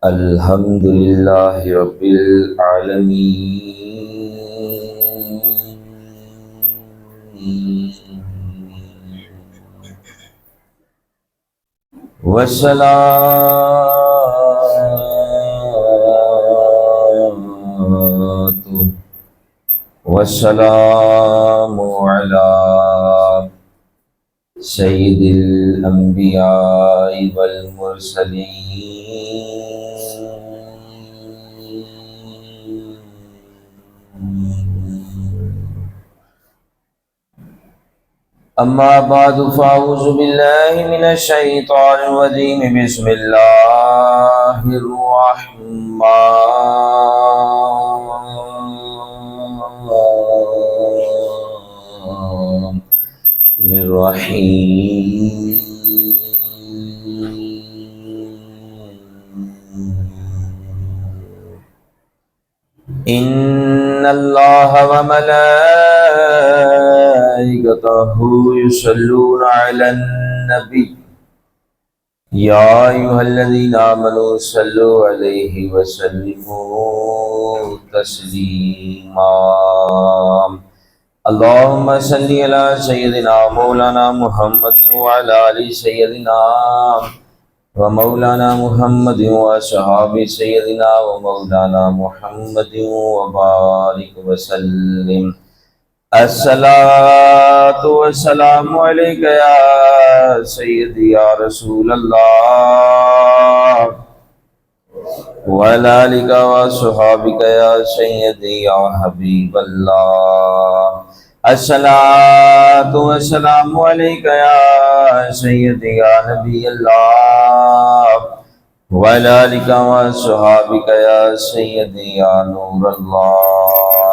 الحمد للہ رب العالمین والصلاة والسلام علی سید الانبیاء والمرسلین اما بعد فاعوذ باللہ من الشیطان الرجیم بسم اللہ الرحمن الرحیم ان اللہ وملائکتہ یصلون علی النبی یا ایھا الذین آمنوا صلوا علیہ وسلموا تسلیما اللہم صلی علی سیدنا مولانا محمد وعلی آل سیدنا ومولانا محمد وصحاب سیدنا ومولانا محمد وبارک وسلم الصلاۃ والسلام علیک یا سیدی یا رسول اللہ وعلی آلک وصحابک یا سیدی یا حبیب اللہ الصلاۃ والسلام علیک یا سیدی یا نبی اللہ وعلی آلک وصحابک یا سیدی یا نور اللہ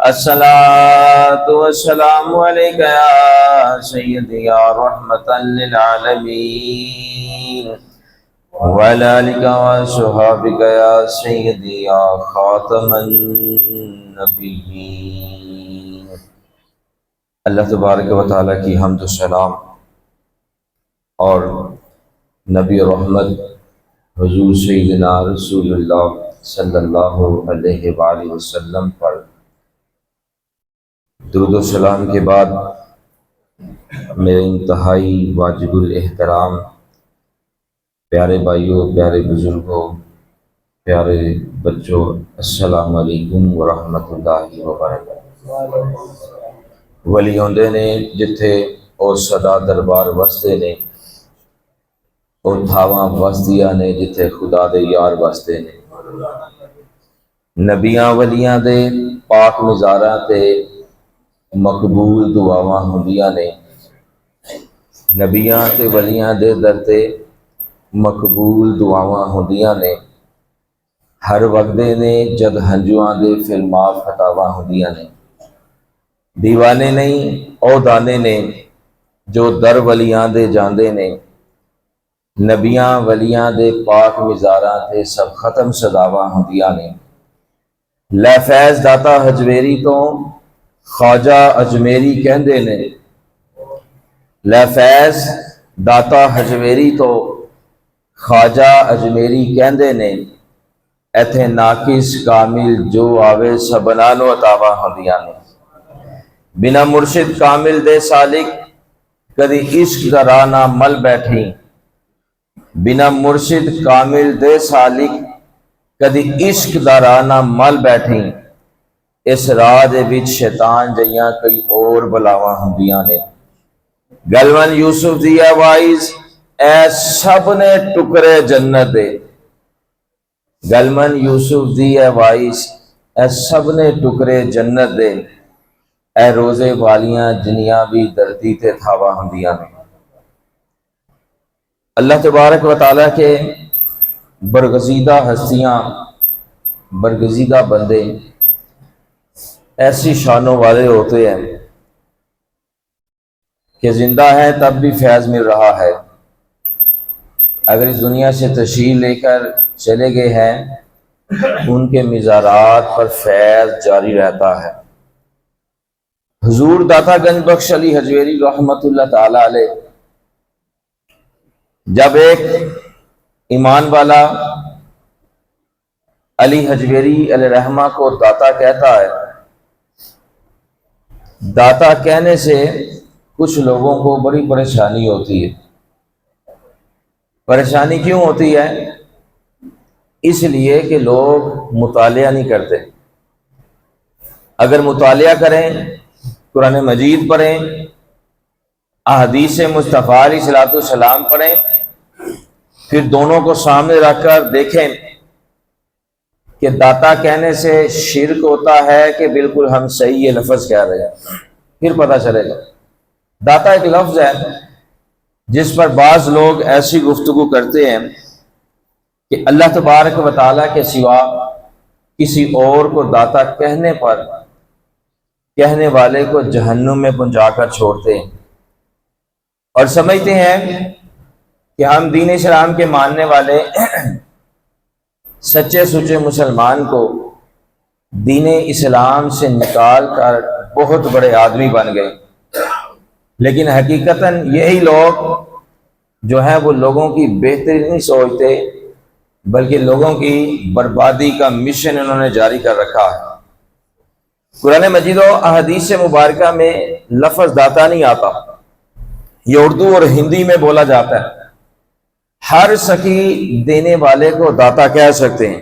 الصلاۃ والسلام علیک یا سیدی یا رحمتا للعالمین وعلی آلک وصحابک یا سیدی یا خاتم النبیین۔ اللہ تبارک و تعالیٰ کی حمد و سلام اور نبی رحمت حضور سیدنا رسول اللہ صلی اللہ علیہ وآلہ وسلم پر درود و سلام کے بعد میرے انتہائی واجب الاحترام پیارے بھائیوں، پیارے بزرگوں، پیارے بچوں، السلام علیکم ورحمۃ اللہ وبرکاتہ۔ ولی ہوندے نے جتھے اور صدا دربار وستے نے اور تھاواں وسدیاں نے جتھے خدا دے یار وستے نے، نبیاں ولیاں دے پاک مزاراں تے مقبول دعاواں ہوندیاں نے، نبیاں تے ولیاں دے در تے مقبول دعاواں ہوندیاں نے، ہر وقت نے جد ہنجواں دے پھر معاف خطاواں ہوندیاں نے، دیوانے نہیں او دانے نے جو در ولیاں دے جاندے نے، نبیاں ولیاں دے پاک مزاراں تے سب ختم صداواں ہوندیاں نے۔ لے فیض داتا ہجویری تو خواجہ اجمیری کہندے نے، لے فیض داتا ہجویری تو خواجہ اجمیری کہندے نے، ایتھے ناقص کامل جو آوے سبنا نو عطاواں ہوندیاں نے۔ بنا مرشد کامل دے سالک کدی عشق دا راہ نہ مل بیٹھی، بنا مرشد کامل دے سالک کدی عشق دا راہ نہ مل بیٹھی، اس راہ دے وچ شیطان جیاں کئی اور بلاواں ہوندیاں نے۔ گلون یوسف دی وائز اے سب نے ٹکرے جنت دے، گلمن یوسف دی وائز اے سب نے ٹکرے جنت دے، اے روزے والیاں جنیاں بھی دردی تے تھاواں ہوندیاں نے۔ اللہ تبارک و تعالیٰ کے برگزیدہ ہستیاں، برگزیدہ بندے ایسی شانوں والے ہوتے ہیں کہ زندہ ہیں تب بھی فیض مل رہا ہے، اگر اس دنیا سے تشریف لے کر چلے گئے ہیں ان کے مزارات پر فیض جاری رہتا ہے۔ حضور داتا گنج بخش علی حجویری رحمت اللہ تعالی علیہ جب ایک ایمان والا علی حجویری علیہ رحمہ کو داتا کہتا ہے، داتا کہنے سے کچھ لوگوں کو بڑی پریشانی ہوتی ہے۔ پریشانی کیوں ہوتی ہے؟ اس لیے کہ لوگ مطالعہ نہیں کرتے۔ اگر مطالعہ کریں، قرآن مجید پڑھیں، احادیث مصطفیٰ علیہ الصلوۃ والسلام پڑھیں، پھر دونوں کو سامنے رکھ کر دیکھیں کہ داتا کہنے سے شرک ہوتا ہے کہ بالکل ہم صحیح یہ لفظ کہہ رہے ہیں، پھر پتہ چلے گا۔ داتا ایک لفظ ہے جس پر بعض لوگ ایسی گفتگو کرتے ہیں کہ اللہ تبارک و تعالیٰ کے سوا کسی اور کو داتا کہنے پر کہنے والے کو جہنم میں پہنچا کر چھوڑتے ہیں، اور سمجھتے ہیں کہ ہم دین اسلام کے ماننے والے سچے سچے مسلمان کو دین اسلام سے نکال کر بہت بڑے آدمی بن گئے۔ لیکن حقیقتاً یہی لوگ جو ہیں وہ لوگوں کی بہتری نہیں سوچتے، بلکہ لوگوں کی بربادی کا مشن انہوں نے جاری کر رکھا ہے۔ قرآن مجید و احادیث مبارکہ میں لفظ داتا نہیں آتا، یہ اردو اور ہندی میں بولا جاتا ہے۔ ہر سخی دینے والے کو داتا کہہ سکتے ہیں۔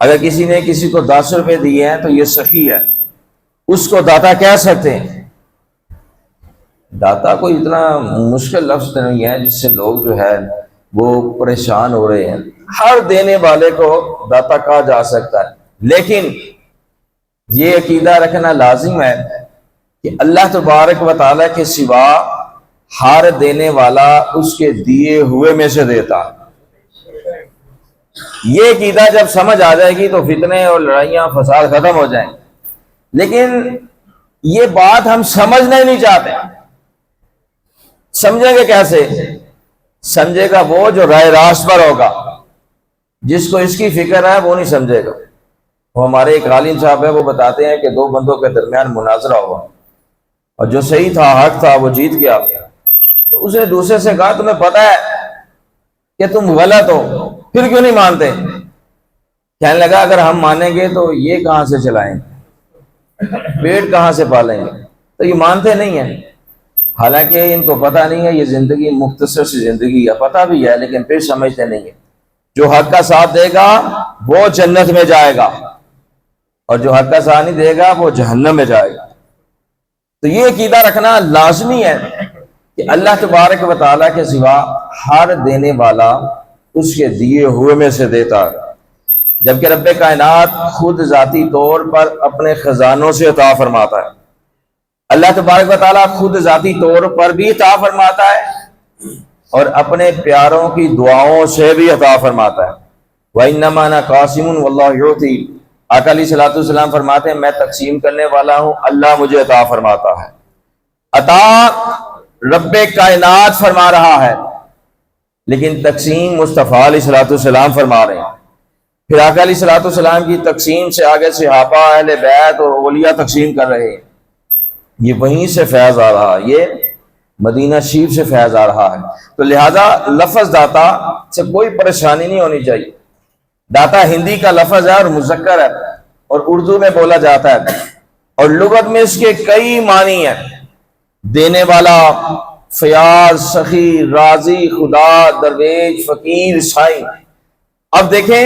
اگر کسی نے کسی کو 10 روپے دیے ہیں تو یہ سخی ہے، اس کو داتا کہہ سکتے ہیں۔ داتا کوئی اتنا مشکل لفظ نہیں ہے جس سے لوگ جو ہے وہ پریشان ہو رہے ہیں۔ ہر دینے والے کو داتا کہا جا سکتا ہے، لیکن یہ عقیدہ رکھنا لازم ہے کہ اللہ تبارک و تعالیٰ کے سوا ہر دینے والا اس کے دیے ہوئے میں سے دیتا۔ یہ عقیدہ جب سمجھ آ جائے گی تو فتنے اور لڑائیاں فساد ختم ہو جائیں۔ لیکن یہ بات ہم سمجھنا ہی نہیں چاہتے۔ سمجھیں گے کیسے؟ سمجھے گا وہ جو راہ راست پر ہوگا، جس کو اس کی فکر ہے وہ نہیں سمجھے گا۔ وہ ہمارے ایک عالم صاحب ہے، وہ بتاتے ہیں کہ 2 بندوں کے درمیان مناظرہ ہوا، اور جو صحیح تھا، حق تھا، وہ جیت گیا۔ تو اس نے دوسرے سے کہا تمہیں پتہ ہے کہ تم غلط ہو، پھر کیوں نہیں مانتے؟ کہنے لگا اگر ہم مانیں گے تو یہ کہاں سے چلائیں گے، پیٹ کہاں سے پالیں گے؟ تو یہ مانتے نہیں ہیں، حالانکہ ان کو پتہ نہیں ہے یہ زندگی مختصر سی زندگی ہے، پتہ بھی ہے لیکن پھر سمجھتے نہیں ہیں۔ جو حق کا ساتھ دے گا وہ جنت میں جائے گا، اور جو حق کا ساتھ نہیں دے گا وہ جہنم میں جائے گا۔ تو یہ عقیدہ رکھنا لازمی ہے کہ اللہ تبارک و تعالیٰ کے سوا ہر دینے والا اس کے دیے ہوئے میں سے دیتا ہے، جبکہ رب کائنات خود ذاتی طور پر اپنے خزانوں سے عطا فرماتا ہے۔ اللہ تبارک و تعالیٰ خود ذاتی طور پر بھی عطا فرماتا ہے اور اپنے پیاروں کی دعاؤں سے بھی عطا فرماتا ہے۔ وَإِنَّمَا أَنَا قَاسِمٌ وَاللَّهُ يُعْطِي، آقا علیہ الصلوۃ والسلام فرماتے ہیں میں تقسیم کرنے والا ہوں، اللہ مجھے عطا فرماتا ہے۔ عطا رب کائنات فرما رہا ہے، لیکن تقسیم مصطفیٰ علیہ الصلوۃ والسلام فرما رہے ہیں۔ پھر آقا علیہ الصلوۃ والسلام کی تقسیم سے آگے صحابہ، اہل بیت اور اولیاء تقسیم کر رہے ہیں۔ یہ وہیں سے فیض آ رہا ہے، یہ مدینہ شریف سے فیض آ رہا ہے۔ تو لہذا لفظ داتا سے کوئی پریشانی نہیں ہونی چاہیے۔ داتا ہندی کا لفظ ہے اور مذکر ہے، اور اردو میں بولا جاتا ہے، اور لغت میں اس کے کئی معنی ہیں: دینے والا، فیاض، سخی، راضی، خدا، درویش، فقیر، سائیں۔ اب دیکھیں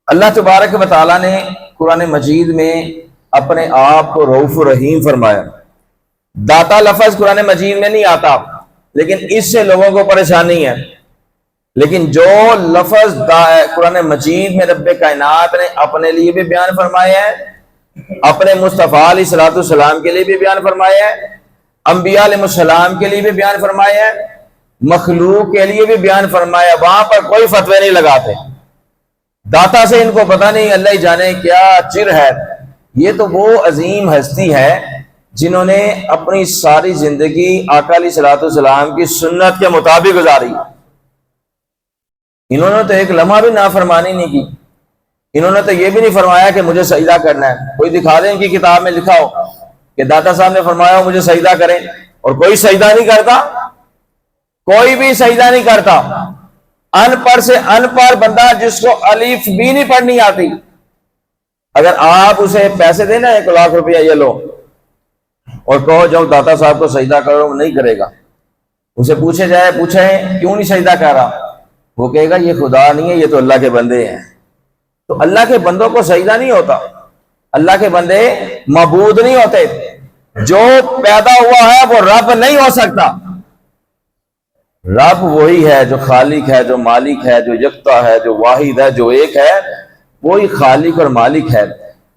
اللہ تبارک و تعالیٰ نے قرآن مجید میں اپنے آپ کو رؤوف الرحیم فرمایا۔ داتا لفظ قرآن مجید میں نہیں آتا، لیکن اس سے لوگوں کو پریشانی ہے۔ لیکن جو لفظ قرآن مجید میں رب کائنات نے اپنے لیے بھی بیان فرمایا ہے، اپنے مصطفیٰ علیہ الصلوۃ والسلام کے لیے بھی بیان فرمایا ہے، انبیاء علیہ السلام کے لیے بھی بیان فرمایا ہے، مخلوق کے لیے بھی بیان فرمایا، وہاں پر کوئی فتوے نہیں لگاتے۔ داتا سے ان کو پتہ نہیں اللہ ہی جانے کیا چر ہے۔ یہ تو وہ عظیم ہستی ہے جنہوں نے اپنی ساری زندگی آقا علیہ الصلوۃ والسلام کی سنت کے مطابق گزاری۔ انہوں نے تو ایک لمحہ بھی نافرمانی نہیں کی۔ انہوں نے تو یہ بھی نہیں فرمایا کہ مجھے سجدہ کرنا ہے۔ کوئی دکھا دیں ان کی کتاب میں لکھا ہو کہ داتا صاحب نے فرمایا ہو مجھے سجدہ کریں، اور کوئی سجدہ نہیں کرتا، کوئی بھی سجدہ نہیں کرتا۔ ان پڑھ سے ان پڑھ بندہ جس کو الف بھی نہیں پڑھنی آتی، اگر آپ اسے پیسے دیں نا 1,00,000 روپیہ یہ لو اور کہو جاؤ داتا صاحب کو سجدہ کرو، نہیں کرے گا۔ اسے پوچھیں کیوں نہیں سجدہ کر رہا، وہ کہے گا یہ خدا نہیں ہے، یہ تو اللہ کے بندے ہیں۔ تو اللہ کے بندوں کو سجدہ نہیں ہوتا، اللہ کے بندے معبود نہیں ہوتے۔ جو پیدا ہوا ہے وہ رب نہیں ہو سکتا۔ رب وہی ہے جو خالق ہے، جو مالک ہے، جو یکتا ہے، جو واحد ہے، جو ایک ہے، وہی خالق اور مالک ہے۔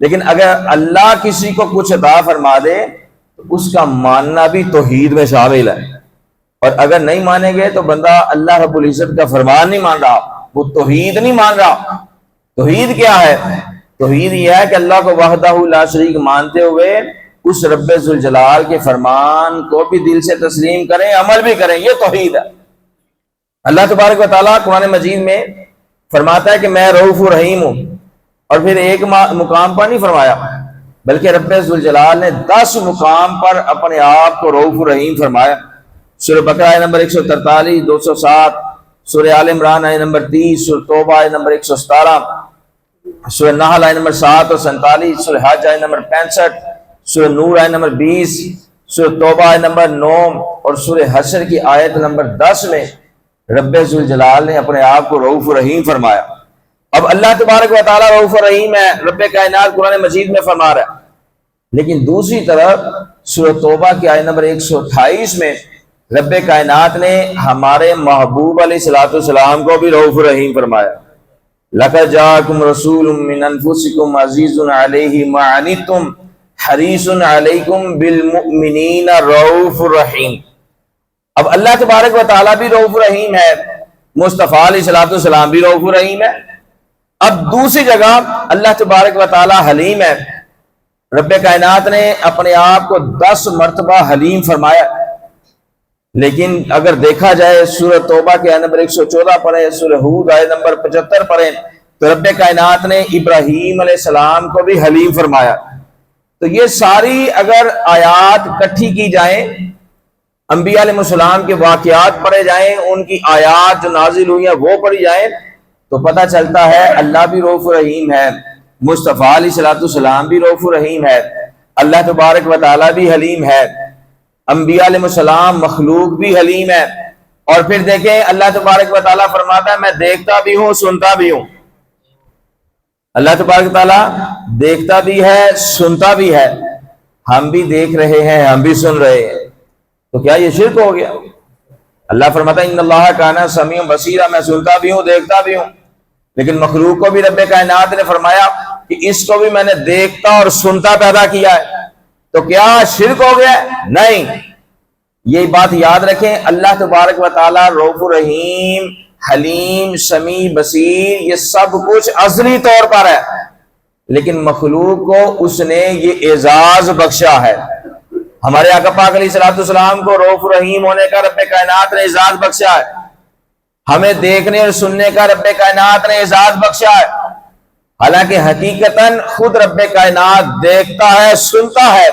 لیکن اگر اللہ کسی کو کچھ عطا فرما دے تو اس کا ماننا بھی توحید میں شامل ہے، اور اگر نہیں مانیں گے تو بندہ اللہ رب العزت کا فرمان نہیں مان رہا، وہ توحید نہیں مان رہا۔ توحید کیا ہے؟ توحید یہ ہے کہ اللہ کو وحدہ لا شریک مانتے ہوئے اس رب ذوالجلال کے فرمان کو بھی دل سے تسلیم کریں، عمل بھی کریں، یہ توحید ہے۔ اللہ تبارک و تعالیٰ قرآن مجید میں فرماتا ہے کہ میں رؤوف رحیم ہوں، اور پھر ایک مقام پر نہیں فرمایا بلکہ رب ذوالجلال نے 10 مقام پر اپنے آپ کو رؤوف رحیم فرمایا۔ سورہ بقرہ آیت نمبر 143، 207، سورہ آل عمران آیت نمبر 30، سورہ توبہ آیت نمبر 117، سورہ نحل آیت نمبر 7 اور 47، سورہ حج آیت نمبر 65، سورہ نور آیت نمبر 20، سورہ توبہ آیت نمبر 9 اور سورہ حشر کی آیت نمبر 10 میں رب ذوالجلال نے اپنے آپ کو رؤوف رحیم فرمایا۔ اب اللہ تبارک و تعالیٰ رؤوف رحیم ہے، رب کائنات قرآن مجید میں فرما رہا ہے، لیکن دوسری طرف سورہ توبہ کی آیت نمبر 128 میں رب کائنات نے ہمارے محبوب علیہ السلام کو بھی رؤوف رحیم فرمایا۔ لَقَدْ جَاءَكُمْ رَسُولٌ مِّنْ أَنفُسِكُمْ عَزِيزٌ عَلَيْهِ مَا عَنِتُّمْ حَرِيصٌ عَلَيْكُمْ بِالْمُؤْمِنِينَ رؤوف رحیم۔ اب اللہ تبارک و تعالیٰ بھی رؤوف رحیم ہے، مصطفیٰ علیہ السلام بھی رؤوف رحیم ہے۔ اب دوسری جگہ اللہ تبارک و تعالیٰ حلیم ہے، رب کائنات نے اپنے آپ کو 10 مرتبہ حلیم فرمایا۔ لیکن اگر دیکھا جائے سورہ توبہ کے آیت نمبر 114 پڑھیں، سورہ ہود آیت نمبر 75 پڑھیں تو رب کائنات نے ابراہیم علیہ السلام کو بھی حلیم فرمایا۔ تو یہ ساری اگر آیات کٹھی کی جائیں، انبیاء علیہ السلام کے واقعات پڑھے جائیں، ان کی آیات جو نازل ہوئی ہیں وہ پڑھی جائیں، تو پتہ چلتا ہے اللہ بھی رؤوف رحیم ہے، مصطفیٰ علیہ السلام بھی رؤوف رحیم ہے، اللہ تبارک و تعالیٰ بھی حلیم ہے، انبیاء علیہ السلام مخلوق بھی حلیم ہے۔ اور پھر دیکھیں اللہ تبارک و تعالیٰ فرماتا ہے میں دیکھتا بھی ہوں سنتا بھی ہوں۔ اللہ تبارک و تعالیٰ دیکھتا بھی ہے سنتا بھی ہے، ہم بھی دیکھ رہے ہیں ہم بھی سن رہے ہیں، تو کیا یہ شرک ہو گیا؟ اللہ فرماتا ہے ان اللہ کان سمیع بصیر، میں سنتا بھی ہوں دیکھتا بھی ہوں، لیکن مخلوق کو بھی رب کائنات نے فرمایا کہ اس کو بھی میں نے دیکھتا اور سنتا پیدا کیا ہے، تو کیا شرک ہو گیا؟ نہیں، یہ بات یاد رکھیں، اللہ تبارک و تعالیٰ رؤوف رحیم، حلیم، سمیع، بصیر، یہ سب کچھ ازلی طور پر ہے، لیکن مخلوق کو اس نے یہ اعزاز بخشا ہے۔ ہمارے آقا پاک علیہ السلام کو رؤوف رحیم ہونے کا رب کائنات نے اعزاز بخشا ہے، ہمیں دیکھنے اور سننے کا رب کائنات نے اعزاز بخشا ہے، حالانکہ حقیقتاً خود رب کائنات دیکھتا ہے سنتا ہے،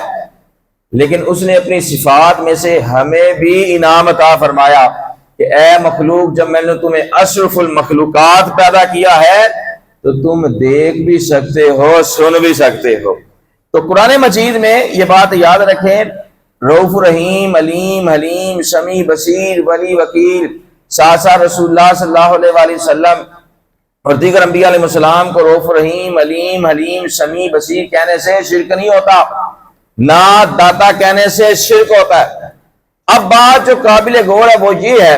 لیکن اس نے اپنی صفات میں سے ہمیں بھی انعام عطا فرمایا کہ اے مخلوق جب میں نے تمہیں اشرف المخلوقات پیدا کیا ہے تو تم دیکھ بھی سکتے ہو سن بھی سکتے ہو۔ تو قرآن مجید میں یہ بات یاد رکھیں، رؤوف رحیم، علیم، حلیم، سمیع، بصیر، ولی، وکیل، ساتھ ساتھ رسول اللہ صلی اللہ علیہ وآلہ وسلم اور دیگر انبیاء علیہ السلام کو رؤوف رحیم، علیم، حلیم، سمیع، بصیر کہنے سے شرک نہیں ہوتا، نہ داتا کہنے سے شرک ہوتا ہے۔ اب بات جو قابل غور ہے وہ یہ ہے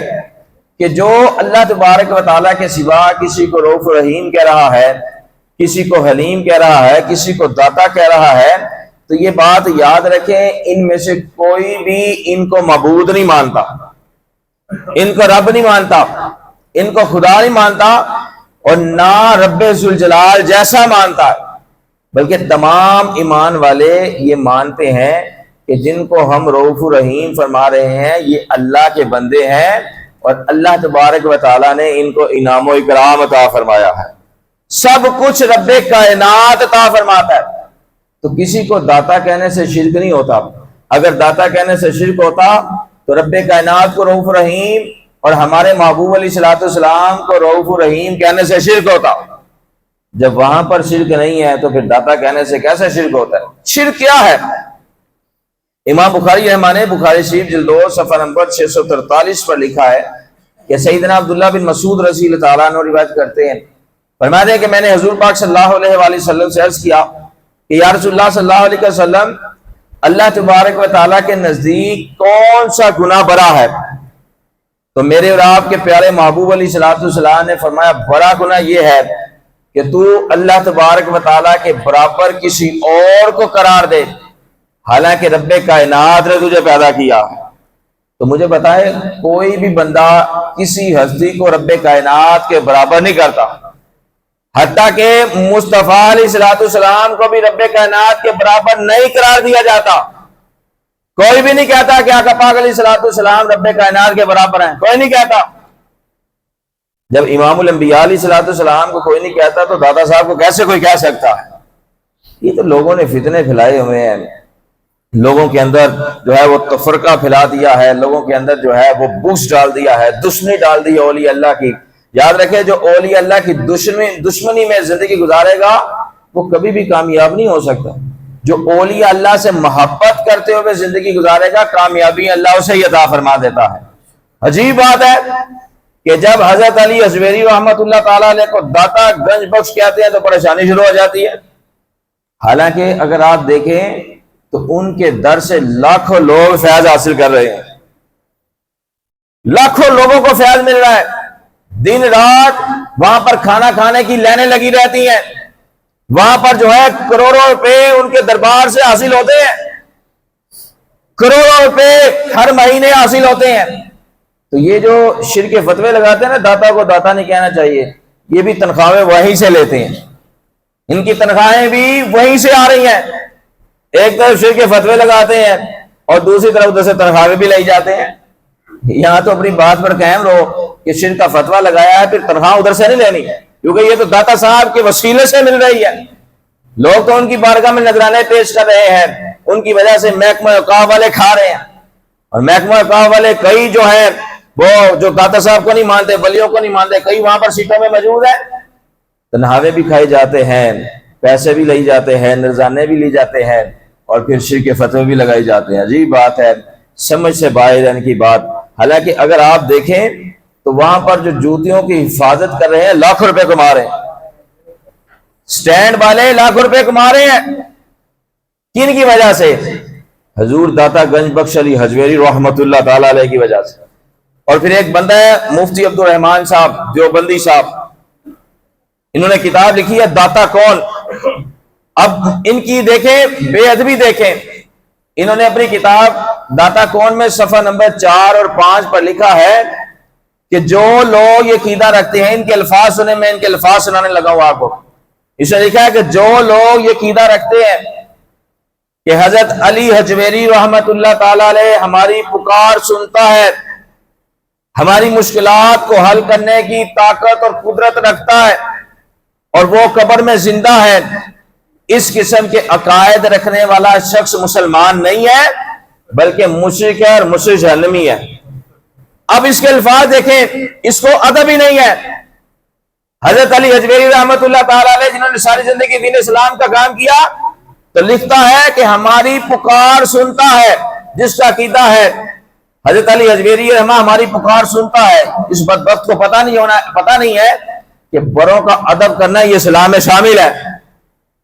کہ جو اللہ تبارک و تعالیٰ کے سوا کسی کو رؤوف رحیم کہہ رہا ہے، کسی کو حلیم کہہ رہا ہے، کسی کو داتا کہہ رہا ہے، تو یہ بات یاد رکھیں ان میں سے کوئی بھی ان کو معبود نہیں مانتا، ان کو رب نہیں مانتا، ان کو خدا نہیں مانتا، اور نہ رب ذوالجلال جیسا مانتا ہے، بلکہ تمام ایمان والے یہ مانتے ہیں کہ جن کو ہم رؤوف رحیم فرما رہے ہیں یہ اللہ کے بندے ہیں، اور اللہ تبارک و تعالیٰ نے ان کو انعام و اکرام عطا فرمایا ہے، سب کچھ رب کائنات عطا فرماتا ہے۔ تو کسی کو داتا کہنے سے شرک نہیں ہوتا، اگر داتا کہنے سے شرک ہوتا تو رب کائنات کو رؤوف رحیم اور ہمارے محبوب علیہ الصلوۃ والسلام کو رؤوف الرحیم کہنے سے شرک ہوتا؟ جب وہاں پر شرک نہیں ہے تو پھر داتا کہنے سے کیسے شرک ہوتا ہے؟ شرک کیا ہے؟ امام بخاری رحمہ نے بخاری شریف جلد 2 صفحہ نمبر 643 پر لکھا ہے کہ سیدنا عبداللہ بن مسعود رضی اللہ تعالیٰ عنہ روایت کرتے ہیں، فرماتے ہیں کہ میں نے حضور پاک صلی اللہ علیہ وآلہ وسلم سے عرض کیا کہ یا رسول اللہ صلی اللہ علیہ وسلم، اللہ تبارک و تعالیٰ کے نزدیک کون سا گناہ بڑا ہے؟ تو میرے اور آپ کے پیارے محبوب علیہ الصلوۃ والسلام نے فرمایا بڑا گناہ یہ ہے کہ تو اللہ تبارک و تعالیٰ کے برابر کسی اور کو قرار دے، حالانکہ رب کائنات نے تجھے پیدا کیا۔ تو مجھے بتائے کوئی بھی بندہ کسی ہستی کو رب کائنات کے برابر نہیں کرتا، حتیٰ کہ مصطفیٰ علیہ الصلوۃ والسلام کو بھی رب کائنات کے برابر نہیں قرار دیا جاتا۔ کوئی بھی نہیں کہتا کہ آقا پاک علیہ الصلوۃ والسلام رب کائنات کے برابر ہیں، کوئی نہیں کہتا۔ جب امام الانبیاء علیہ الصلوۃ والسلام کو کوئی نہیں کہتا تو دادا صاحب کو کیسے کوئی کہہ سکتا ہے؟ یہ تو لوگوں نے فتنے پھیلائے ہوئے ہیں، لوگوں کے اندر جو ہے وہ تفرقہ پھیلا دیا ہے، لوگوں کے اندر جو ہے وہ بغض ڈال دیا ہے، دشمنی ڈال دی ہے اولیاء اللہ کی۔ یاد رکھے جو اولیاء اللہ کی دشمنی میں زندگی گزارے گا وہ کبھی بھی کامیاب نہیں ہو سکتا۔ جو اولیاء اللہ سے محبت کرتے ہوئے زندگی گزارے گا کامیابی اللہ اسے عطا فرما دیتا ہے۔ عجیب بات ہے کہ جب حضرت علی ازویری رحمۃ اللہ تعالیٰ علیہ کو داتا گنج بخش کہتے ہیں تو پریشانی شروع ہو جاتی ہے۔ حالانکہ اگر آپ دیکھیں تو ان کے در سے لاکھوں لوگ فیض حاصل کر رہے ہیں، لاکھوں لوگوں کو فیض مل رہا ہے، دن رات وہاں پر کھانا کھانے کی لائنیں لگی رہتی ہیں، وہاں پر جو ہے کروڑوں روپے ان کے دربار سے حاصل ہوتے ہیں، کروڑوں روپے ہر مہینے حاصل ہوتے ہیں۔ تو یہ جو شرک فتوے لگاتے ہیں نا داتا کو داتا نہیں کہنا چاہیے، یہ بھی تنخواہیں وہیں سے لیتے ہیں، ان کی تنخواہیں بھی وہیں سے آ رہی ہیں۔ ایک طرف شرک فتوے لگاتے ہیں اور دوسری طرف ادھر سے تنخواہیں بھی لائی جاتے ہیں۔ یہاں تو اپنی بات پر قائم رہو کہ شرک کا فتویٰ لگایا ہے پھر تنخواہ ادھر سے نہیں لینی ہے، کیونکہ یہ تو داتا صاحب کے وسیلے سے مل رہی ہے۔ لوگ تو ان کی بارگاہ میں نذرانے پیش کر رہے ہیں، ان کی وجہ سے محکمہ اوقاف والے کھا رہے ہیں، اور محکمہ اوقاف والے کئی جو ہیں وہ جو داتا صاحب کو نہیں مانتے، ولیوں کو نہیں مانتے، کئی وہاں پر سیٹوں میں موجود ہیں۔ تنخواہیں بھی کھائے جاتے ہیں، پیسے بھی لے جاتے ہیں، نذرانے بھی لی جاتے ہیں، اور پھر شرک فتوے بھی لگائی جاتے ہیں۔ عجیب بات ہے، سمجھ سے باہر ان کی بات۔ حالانکہ اگر آپ دیکھیں تو وہاں پر جو جوتیوں کی حفاظت کر رہے ہیں لاکھوں روپے کما رہے ہیں، سٹینڈ والے لاکھوں روپے کما رہے ہیں، کن کی وجہ سے؟ حضور داتا گنج بخش علی حجویری رحمت اللہ تعالیٰ علیہ کی وجہ سے۔ اور پھر ایک بندہ ہے مفتی عبد الرحمان صاحب دیوبندی صاحب، انہوں نے کتاب لکھی ہے داتا کون۔ اب ان کی دیکھیں بے ادبی دیکھیں، انہوں نے اپنی کتاب داتا کون میں صفحہ نمبر 4 اور 5 پر لکھا ہے کہ جو لوگ یہ عقیدہ رکھتے ہیں، ان کے الفاظ سنیں، میں ان کے الفاظ سنانے لگا ہوں آپ کو۔ اس نے لکھا ہے کہ جو لوگ یہ عقیدہ رکھتے ہیں کہ حضرت علی حجویری رحمت اللہ تعالیٰ علیہ ہماری پکار سنتا ہے، ہماری مشکلات کو حل کرنے کی طاقت اور قدرت رکھتا ہے، اور وہ قبر میں زندہ ہے، اس قسم کے عقائد رکھنے والا شخص مسلمان نہیں ہے بلکہ مشرک ہے اور مشرک جہنمی ہے۔ اب اس کے الفاظ دیکھیں، اس کو ادب ہی نہیں ہے۔ حضرت علی حجویری رحمت اللہ تعالیٰ علیہ جنہوں نے ساری زندگی دین اسلام کا کام کیا، تو لکھتا ہے کہ ہماری پکار سنتا ہے، جس کا عقیدہ ہے حضرت علی حجویری رحمہ ہماری پکار سنتا ہے، اس بدبخت کو پتہ نہیں ہے کہ بڑوں کا ادب کرنا یہ اسلام میں شامل ہے۔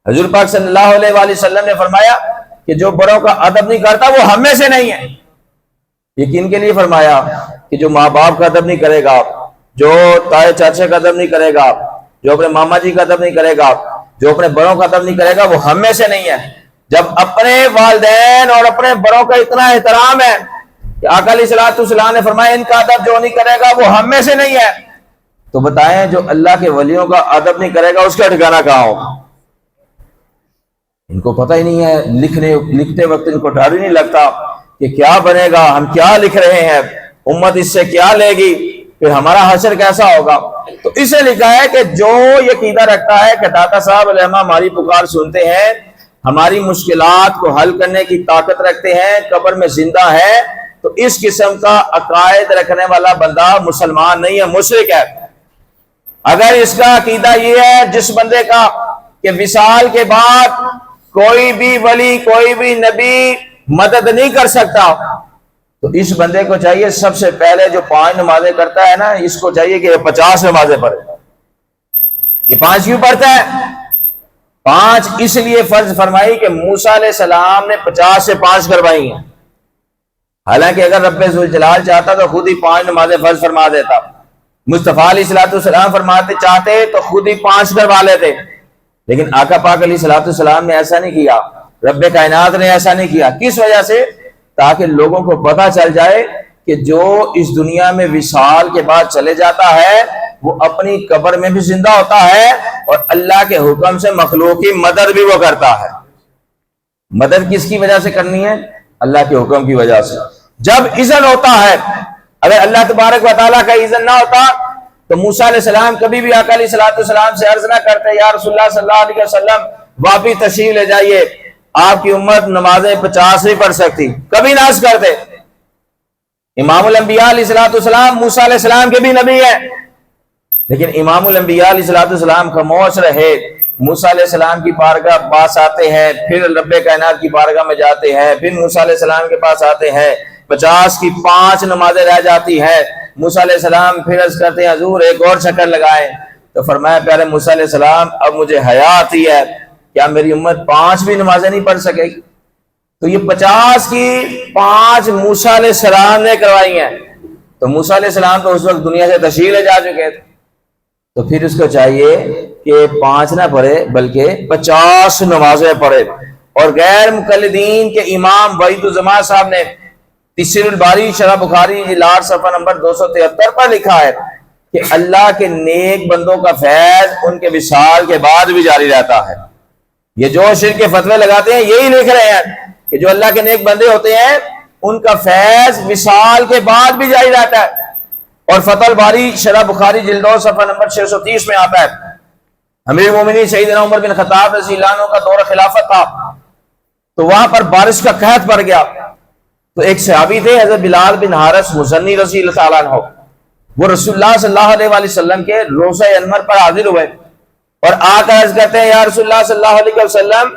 حضور پاک صلی اللہ علیہ وآلہ وسلم نے فرمایا کہ جو بڑوں کا ادب نہیں کرتا وہ ہم میں سے نہیں ہے۔ یقین کے لیے فرمایا کہ جو ماں باپ کا ادب نہیں کرے گا، جو تائے چاچے کا ادب نہیں کرے گا، جو اپنے ماما جی کا ادب نہیں کرے گا، جو اپنے بڑوں کا ادب نہیں کرے گا، وہ ہم میں سے نہیں ہے۔ جب اپنے والدین اور اپنے بڑوں کا اتنا احترام ہے کہ آقا علیہ الصلوۃ والسلام نے فرمایا ان کا ادب جو نہیں کرے گا وہ ہم میں سے نہیں ہے، تو بتائیں جو اللہ کے ولیوں کا ادب نہیں کرے گا اس کا ٹھکانہ کہاں ہوگا؟ ان کو پتہ ہی نہیں ہے، لکھتے وقت ان کو ڈر ہی نہیں لگتا کہ کیا بنے گا، ہم کیا لکھ رہے ہیں، امت اس سے کیا لے گی، پھر ہمارا حشر کیسا ہوگا۔ تو اسے لکھا ہے کہ جو یہ عقیدہ رکھتا ہے کہ داتا صاحب علیہ ہماری پکار سنتے ہیں، ہماری مشکلات کو حل کرنے کی طاقت رکھتے ہیں، قبر میں زندہ ہے، تو اس قسم کا عقائد رکھنے والا بندہ مسلمان نہیں ہے، مشرک ہے۔ اگر اس کا عقیدہ یہ ہے جس بندے کا کہ وصال کے بعد کوئی بھی ولی کوئی بھی نبی مدد نہیں کر سکتا، تو اس بندے کو چاہیے سب سے پہلے جو 5 نمازیں کرتا ہے نا، اس کو چاہیے کہ 50 نمازیں پڑھے۔ یہ 5 کیوں پڑھتا ہے؟ 5 اس لیے فرض فرمائی کہ موسیٰ علیہ السلام نے 50 سے 5 کروائی ہیں، حالانکہ اگر رب ذوالجلال چاہتا تو خود ہی 5 نمازیں فرض فرما دیتا۔ مصطفیٰ علیہ السلام فرماتے چاہتے تو خود ہی 5 کروا لیتے، لیکن آقا پاک علیہ السلام نے ایسا نہیں کیا، رب کائنات نے ایسا نہیں کیا۔ کس وجہ سے؟ تاکہ لوگوں کو پتہ چل جائے کہ جو اس دنیا میں وصال کے بعد چلے جاتا ہے وہ اپنی قبر میں بھی زندہ ہوتا ہے، اور اللہ کے حکم سے مخلوق کی مدد بھی وہ کرتا ہے۔ مدد کس کی وجہ سے کرنی ہے؟ اللہ کے حکم کی وجہ سے۔ جب اذن ہوتا ہے، اگر اللہ تبارک و تعالیٰ کا اذن نہ ہوتا تو موسیٰ علیہ السلام کبھی بھی آقا علیہ السلام سے عرض نہ کرتے یا رسول اللہ صلی اللہ علیہ وسلم واپس تشریف لے جائیے، آپ کی امت نمازیں 50 نہیں پڑھ سکتی، کبھی نہ عرض کرتے۔ امام الانبیاء علیہ السلام موسیٰ علیہ السلام کے بھی نبی ہیں، لیکن امام الانبیاء علیہ السلام خاموش رہے۔ موسیٰ علیہ السلام کی بارگاہ پاس آتے ہیں، پھر رب کائنات کی بارگاہ میں جاتے ہیں، پھر موسیٰ علیہ السلام کے پاس آتے ہیں، 50 کی 5 نمازیں رہ جاتی ہیں۔ موسیٰ علیہ السلام پھر عرض کرتے ہیں حضور ایک اور چکر لگائیں، تو فرمایا پیارے موسیٰ علیہ السلام اب مجھے حیا آتی ہے، کیا میری امت 5 بھی نمازیں نہیں پڑھ سکے گی؟ تو یہ 50 کی 5 موسیٰ علیہ السلام نے کروائی ہیں، تو موسیٰ علیہ السلام تو اس وقت دنیا سے تشریف لے جا چکے تھے، تو پھر اس کو چاہیے کہ 5 نہ پڑھے بلکہ 50 نمازیں پڑھے۔ اور غیر مقلدین کے امام وحید الزمان صاحب نے تفسیر الباری شرح بخاری جلد صفحہ نمبر 273 پر لکھا ہے کہ اللہ کے نیک بندوں کا فیض ان کے وصال کے بعد بھی جاری رہتا ہے۔ یہ جو شرک کے فتوے لگاتے ہیں یہی لکھ رہے ہیں کہ جو اللہ کے نیک بندے ہوتے ہیں ان کا فیض وصال کے بعد بھی جاری رہتا ہے۔ اور فتح الباری شرح بخاری جلد 2 صفحہ نمبر 630 میں آتا ہے امیر المومنین سیدنا عمر بن خطاب رضی اللہ عنہ کا دور خلافت تھا، تو وہاں پر بارش کا قحط پڑ گیا، تو ایک صحابی تھے حضرت بلال بن حارث مزنی رضی اللہ تعالیٰ عنہ، وہ رسول اللہ صلی اللہ علیہ وسلم کے روضہ انور پر حاضر ہوئے اور آ کر عرض کرتے ہیں یا رسول اللہ صلی اللہ علیہ وسلم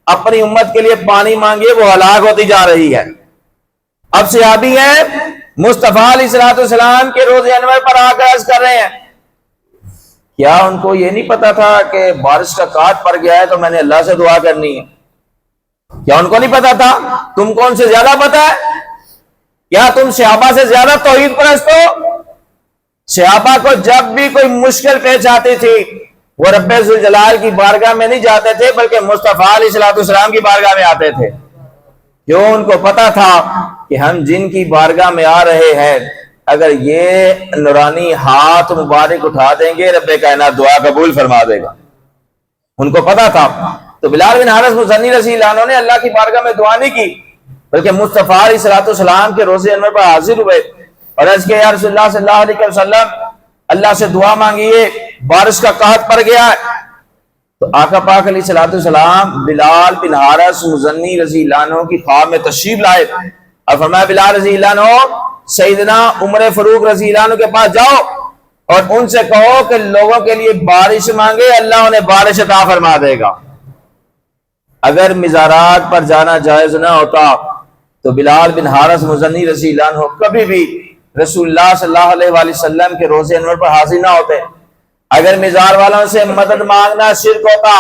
اپنی امت کے لیے پانی مانگیے، وہ ہلاک ہوتی جا رہی ہے۔ اب صحابی ہیں مصطفیٰ علیہ السلام کے روضہ انور پر آ کر عرض کر رہے ہیں، کیا ان کو یہ نہیں پتا تھا کہ بارش کا قحط پڑ گیا ہے تو میں نے اللہ سے دعا کرنی ہے؟ کیا ان کو نہیں پتا تھا؟ تم کو ان سے زیادہ پتا ہے؟ کیا تم صحابہ سے زیادہ توحید پرست ہو؟ صحابہ کو جب بھی کوئی مشکل پیش آتی تھی وہ رب ذوالجلال کی بارگاہ میں نہیں جاتے تھے بلکہ مصطفیٰ علیہ السلام کی بارگاہ میں آتے تھے، کیوں؟ ان کو پتا تھا کہ ہم جن کی بارگاہ میں آ رہے ہیں اگر یہ نورانی ہاتھ مبارک اٹھا دیں گے رب کائنات دعا قبول فرما دے گا، ان کو پتا تھا۔ تو بلال بن حارث مزنی رضی اللہ عنہ نے اللہ کی بارگاہ میں دعا نہیں کی بلکہ مصطفیٰ علیہ السلام کے روضہ انور پر حاضر ہوئے اور عرض کیا یا رسول اللہ صلی اللہ علیہ وسلم اللہ سے دعا مانگیے، بارش کا قحط پڑ گیا ہے۔ تو آقا پاک علیہ السلام بلال بن حارث مزنی رضی اللہ عنہ کی خواب میں تشریف لائے اور فرمایا بلال رضی اللہ عنہ سیدنا عمر فاروق رضی اللہ عنہ کے پاس جاؤ اور ان سے کہو کہ لوگوں کے لیے بارش مانگے، اللہ انہیں بارش عطا فرما دے گا۔ اگر مزارات پر جانا جائز نہ ہوتا تو بلال بن حارث مزنی رضی اللہ عنہ کبھی بھی رسول اللہ صلی اللہ علیہ وآلہ وسلم کے روضہ انور پر حاضر نہ ہوتے۔ اگر مزار والوں سے مدد مانگنا شرک ہوتا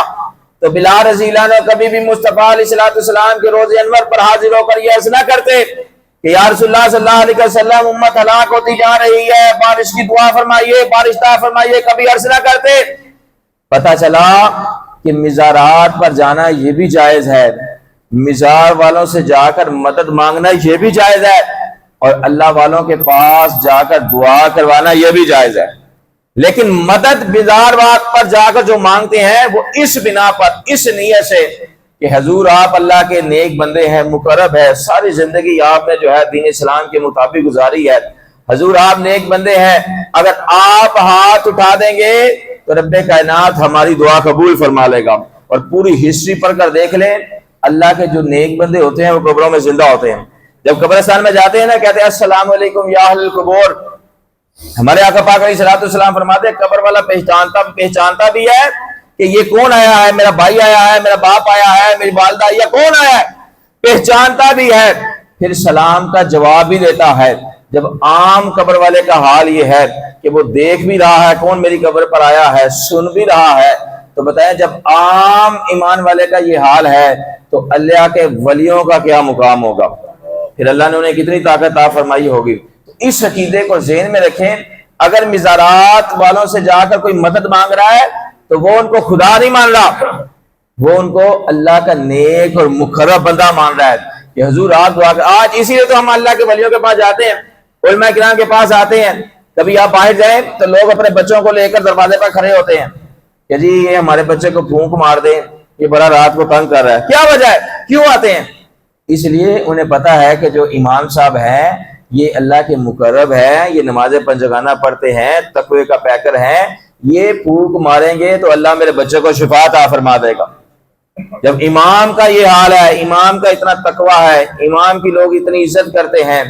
تو بلال رضی اللہ عنہ کبھی بھی مصطفیٰ علیہ السلام کے روضہ انور پر حاضر ہو کر یہ عرض نہ کرتے کہ یا رسول اللہ صلی اللہ علیہ وسلم امت ہلاک ہوتی جا رہی ہے، بارش کی دعا فرمائیے، بارش عطا فرمائیے، کبھی عرض نہ کرتے۔ پتہ چلا کہ مزارات پر جانا یہ بھی جائز ہے، مزار والوں سے جا کر مدد مانگنا یہ بھی جائز ہے، اور اللہ والوں کے پاس جا کر دعا کروانا یہ بھی جائز ہے، لیکن مدد مزار پر جا کر جو مانگتے ہیں وہ اس بنا پر، اس نیت سے کہ حضور آپ اللہ کے نیک بندے ہیں، مقرب ہے، ساری زندگی آپ نے جو ہے دین اسلام کے مطابق گزاری ہے، حضور آپ نیک بندے ہیں، اگر آپ ہاتھ اٹھا دیں گے تو رب کائنات ہماری دعا قبول فرما لے گا۔ اور پوری ہسٹری پڑھ کر دیکھ لیں، اللہ کے جو نیک بندے ہوتے ہیں وہ قبروں میں زندہ ہوتے ہیں، جب قبرستان میں جاتے ہیں نا کہتے ہیں السلام علیکم یا اہل القبور. ہمارے آقا پاک علیہ الصلوۃ والسلام فرماتے ہیں قبر والا پہچانتا بھی ہے کہ یہ کون آیا ہے, میرا بھائی آیا ہے, میرا باپ آیا ہے, میری والدہ یا کون آیا ہے, پہچانتا بھی ہے, پھر سلام کا جواب بھی دیتا ہے. جب عام قبر والے کا حال یہ ہے کہ وہ دیکھ بھی رہا ہے کون میری قبر پر آیا ہے, سن بھی رہا ہے, تو بتائیں جب عام ایمان والے کا یہ حال ہے تو اللہ کے ولیوں کا کیا مقام ہوگا, پھر اللہ نے انہیں کتنی طاقت عطا فرمائی ہوگی. اس عقیدے کو ذہن میں رکھیں. اگر مزارات والوں سے جا کر کوئی مدد مانگ رہا ہے تو وہ ان کو خدا نہیں مان رہا, وہ ان کو اللہ کا نیک اور مقرب بندہ مان رہا ہے کہ حضور آپ دعا کر. آج اسی لیے تو ہم اللہ کے ولیوں کے پاس جاتے ہیں, علماء کرام کے پاس آتے ہیں. کبھی آپ باہر جائیں تو لوگ اپنے بچوں کو لے کر دروازے پر کھڑے ہوتے ہیں کہ جی یہ ہمارے بچے کو پھونک مار دیں, یہ بڑا رات کو تنگ کر رہا ہے. کیا وجہ ہے, کیوں آتے ہیں؟ اس لیے انہیں پتا ہے کہ جو امام صاحب ہیں یہ اللہ کے مقرب ہیں, یہ نماز پنجگانہ پڑھتے ہیں, تقوی کا پیکر ہیں, یہ پھونک ماریں گے تو اللہ میرے بچے کو شفا عطا فرما دے گا. جب امام کا یہ حال ہے, امام کا اتنا تقوی ہے, امام کی لوگ اتنی عزت کرتے ہیں,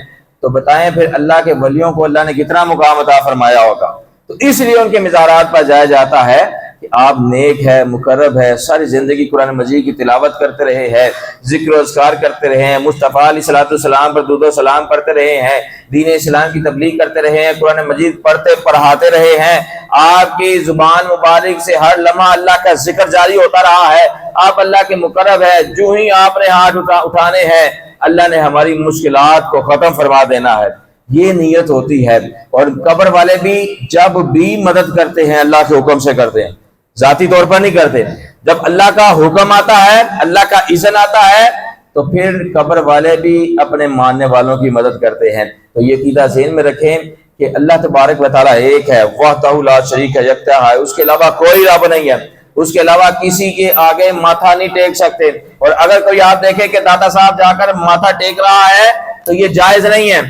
تو بتائیں پھر اللہ کے ولیوں کو اللہ نے کتنا مقام عطا فرمایا ہوگا. تو اس لیے ان کے مزارات پر جایا جاتا ہے کہ آپ نیک ہے, مقرب ہے, ساری زندگی قرآن مجید کی تلاوت کرتے رہے ہیں, ذکر و اذکار کرتے رہے ہیں, مصطفیٰ علیہ الصلوۃ والسلام پر درود و سلام پڑھتے رہے ہیں, دین اسلام کی تبلیغ کرتے رہے ہیں, قرآن مجید پڑھتے پڑھاتے رہے ہیں. آپ کی زبان مبارک سے ہر لمحہ اللہ کا ذکر جاری ہوتا رہا ہے. آپ اللہ کے مقرب ہے, جو ہی آپ نے ہاتھ اٹھانے ہیں اللہ نے ہماری مشکلات کو ختم فرما دینا ہے, یہ نیت ہوتی ہے. اور قبر والے بھی جب بھی مدد کرتے ہیں اللہ کے حکم سے کرتے ہیں, ذاتی طور پر نہیں کرتے. جب اللہ کا حکم آتا ہے, اللہ کا اذن آتا ہے, تو پھر قبر والے بھی اپنے ماننے والوں کی مدد کرتے ہیں. تو یہ عقیدہ ذہن میں رکھیں کہ اللہ تبارک و تعالیٰ ایک ہے, وحدہ لا شریک ہے, یکتا ہے, اس کے علاوہ کوئی رب نہیں ہے, اس کے علاوہ کسی کے آگے ماتھا نہیں ٹیک سکتے. اور اگر کوئی آپ دیکھیں کہ داتا صاحب جا کر ماتھا ٹیک رہا ہے تو یہ جائز نہیں ہے,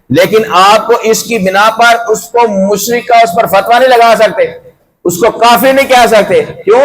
لیکن آپ کو اس کی بنا پر اس کو مشرک کا اس پر فتویٰ نہیں لگا سکتے, اس کو کافر نہیں کہہ سکتے. کیوں؟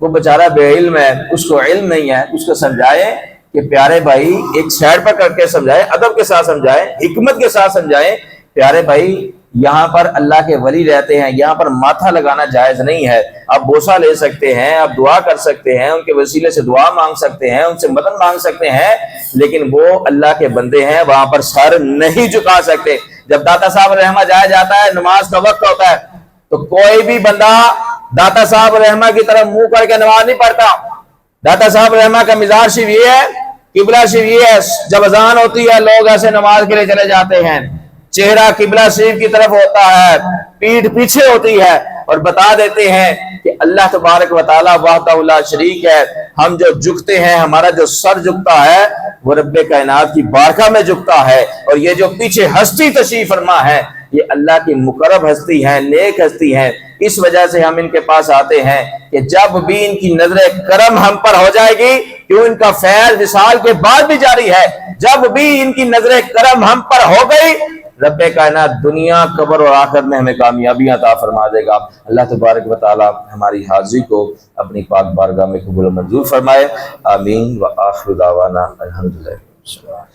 وہ بیچارہ بے علم ہے, اس کو علم نہیں ہے. اس کو سمجھائے کہ پیارے بھائی, ایک سائڈ پر کر کے سمجھائے, ادب کے ساتھ سمجھائے, حکمت کے ساتھ سمجھائے, پیارے بھائی یہاں پر اللہ کے ولی رہتے ہیں, یہاں پر ماتھا لگانا جائز نہیں ہے. آپ بوسہ لے سکتے ہیں, آپ دعا کر سکتے ہیں, ان کے وسیلے سے دعا مانگ سکتے ہیں, ان سے مدد مانگ سکتے ہیں, لیکن وہ اللہ کے بندے ہیں, وہاں پر سر نہیں جھکا سکتے. جب داتا صاحب رحمہ جایا جاتا ہے, نماز کا وقت ہوتا ہے, تو کوئی بھی بندہ داتا صاحب رحمہ کی طرف منہ کر کے نماز نہیں پڑھتا. داتا صاحب رحمہ کا مزاج صرف یہ ہے, قبلہ صرف یہ ہے, جب اذان ہوتی ہے لوگ ایسے نماز کے لیے چلے جاتے ہیں, چہرہ قبلہ شریف کی طرف ہوتا ہے, پیٹھ پیچھے ہوتی ہے, اور بتا دیتے ہیں کہ اللہ تبارک و تعالیٰ وحدہ لا شریک ہے. ہم جو جھکتے ہیں, ہمارا جو سر جھکتا ہے وہ رب کائنات کی بارگاہ میں جھکتا ہے, اور یہ جو پیچھے ہستی تشریف فرما ہے یہ اللہ کی مقرب ہستی ہے, نیک ہستی ہے. اس وجہ سے ہم ان کے پاس آتے ہیں کہ جب بھی ان کی نظر کرم ہم پر ہو جائے گی, کیوں ان کا فیض وصال کے بعد بھی جاری ہے, جب بھی ان کی نظر کرم ہم پر ہو گئی رب کائنات دنیا قبر اور آخرت میں ہمیں کامیابیاں عطا فرما دے گا. اللہ تبارک و تعالی ہماری حاضری کو اپنی پاک بارگاہ میں قبول و منظور فرمائے. آمین. وآخر دعوانا الحمدللہ.